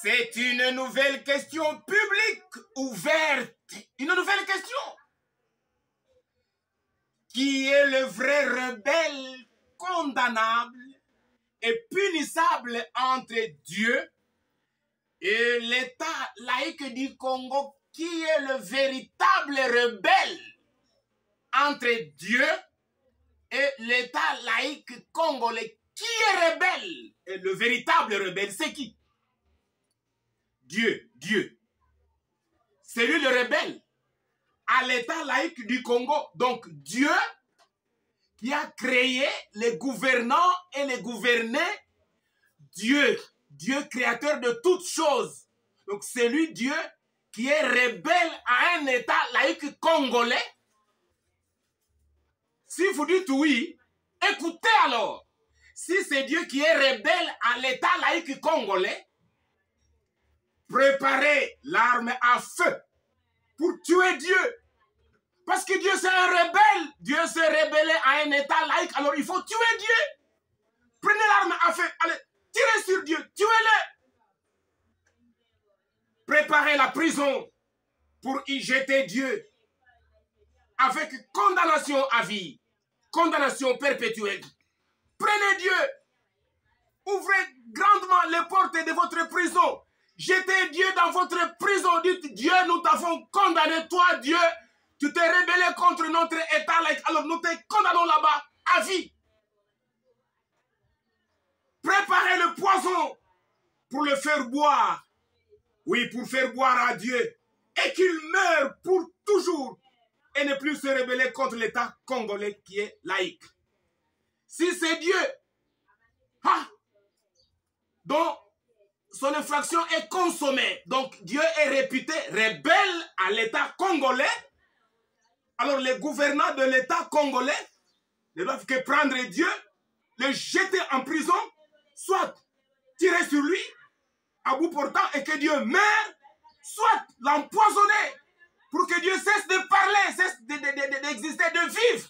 C'est une nouvelle question publique ouverte. Une nouvelle question. Qui est le vrai rebelle condamnable et punissable entre Dieu et l'État laïque du Congo? Qui est le véritable rebelle entre Dieu et l'État laïque congolais? Qui est rebelle? Et le véritable rebelle, c'est qui? Dieu, Dieu. C'est lui le rebelle à l'État laïque du Congo. Donc Dieu qui a créé les gouvernants et les gouvernés, Dieu, Dieu créateur de toutes choses. Donc c'est lui Dieu qui est rebelle à un État laïque congolais. Si vous dites oui, écoutez alors. Si c'est Dieu qui est rebelle à l'État laïque congolais, préparez l'arme à feu pour tuer Dieu. Parce que Dieu c'est un rebelle. Dieu s'est rebellé à un État laïque. Alors il faut tuer Dieu. Prenez l'arme à feu. Allez, tirez sur Dieu. Tuez-le. Préparez la prison pour y jeter Dieu. Avec condamnation à vie. Condamnation perpétuelle. Prenez Dieu. Ouvrez grandement les portes de votre prison. Jetez Dieu dans votre prison. Dites Dieu, nous t'avons condamné. Toi, Dieu, tu t'es rebellé contre notre État laïque. Alors nous te condamnons là-bas à vie. Préparez le poison pour le faire boire. Oui, pour faire boire à Dieu. Et qu'il meure pour toujours. Et ne plus se rebeller contre l'État congolais qui est laïque. Si c'est Dieu, dont son infraction est consommée, donc Dieu est réputé rebelle à l'État congolais, alors les gouvernants de l'État congolais ne doivent que prendre Dieu, le jeter en prison, soit tirer sur lui, à bout portant, et que Dieu meure, soit l'empoisonner, pour que Dieu cesse de parler, cesse d'exister, de vivre,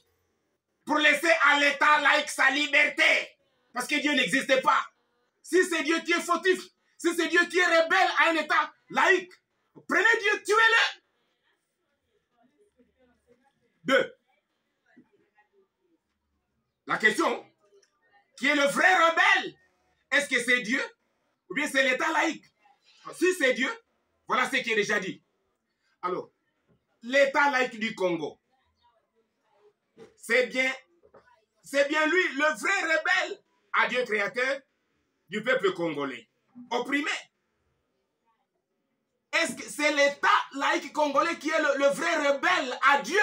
pour laisser à l'État laïque sa liberté. Parce que Dieu n'existait pas. Si c'est Dieu qui est fautif, si c'est Dieu qui est rebelle à un État laïque, prenez Dieu, tuez-le. 2. La question, qui est le vrai rebelle? Est-ce que c'est Dieu ou bien c'est l'État laïque? Si c'est Dieu, voilà ce qui est déjà dit. Alors, l'État laïque du Congo, c'est bien lui, le vrai rebelle à Dieu créateur du peuple congolais, opprimé. Est-ce que c'est l'État laïque congolais qui est le vrai rebelle à Dieu?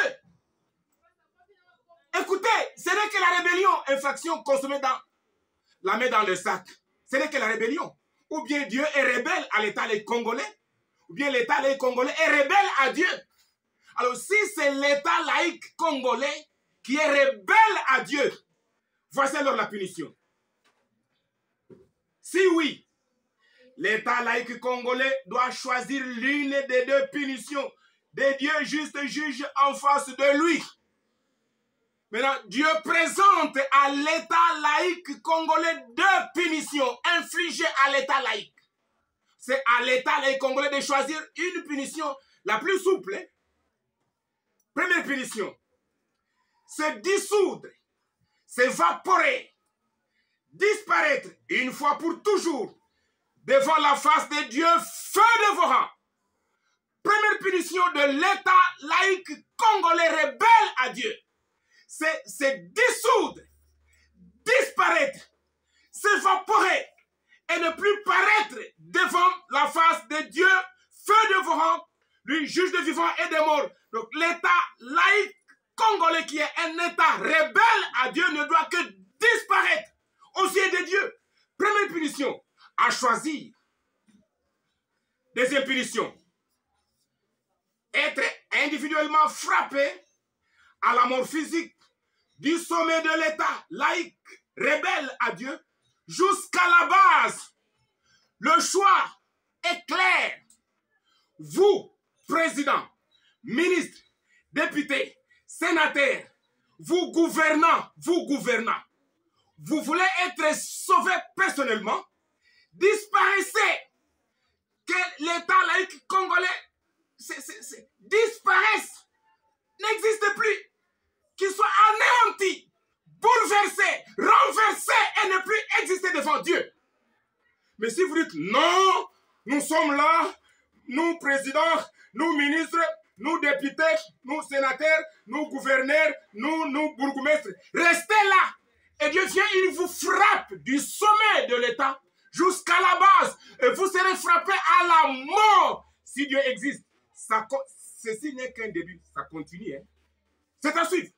Écoutez, ce n'est que la rébellion, infraction consommée dans la main dans le sac. Ce n'est que la rébellion. Ou bien Dieu est rebelle à l'État laïque congolais, ou bien l'État laïque congolais est rebelle à Dieu. Alors si c'est l'État laïque congolais qui est rebelle à Dieu, voici alors la punition. Si oui, l'État laïque congolais doit choisir l'une des deux punitions. Des dieux justes juges en face de lui. Maintenant, Dieu présente à l'État laïque congolais deux punitions infligées à l'État laïque. C'est à l'État laïque congolais de choisir une punition la plus souple. Première punition, se dissoudre, s'évaporer, disparaître une fois pour toujours devant la face de Dieu, feu dévorant. Première punition de l'État laïque congolais rebelle à Dieu. C'est se dissoudre, disparaître, s'évaporer et ne plus paraître devant la face de Dieu, feu dévorant, lui juge des vivants et des morts. Donc l'État laïque congolais qui est un État rebelle à Dieu ne doit que disparaître aux yeux de Dieu. Première punition, à choisir. Deuxième punition, être individuellement frappé à la mort physique du sommet de l'État laïque rebelle à Dieu jusqu'à la base. Le choix est clair. Vous, président, ministre, député, sénateur, vous gouvernants, vous voulez être sauvé personnellement, disparaissez que l'État laïque congolais disparaisse, n'existe plus, qu'il soit anéanti, bouleversé, renversé et ne plus exister devant Dieu. Mais si vous dites non, nous sommes là, nous présidents, nous ministres, nous députés, nous sénateurs, nous gouverneurs, nous bourgmestres, restez là. Et Dieu vient, il vous frappe du sommet de l'État jusqu'à la base. Et vous serez frappés à la mort. Si Dieu existe, ceci n'est qu'un début. Ça continue. Hein? C'est à suivre.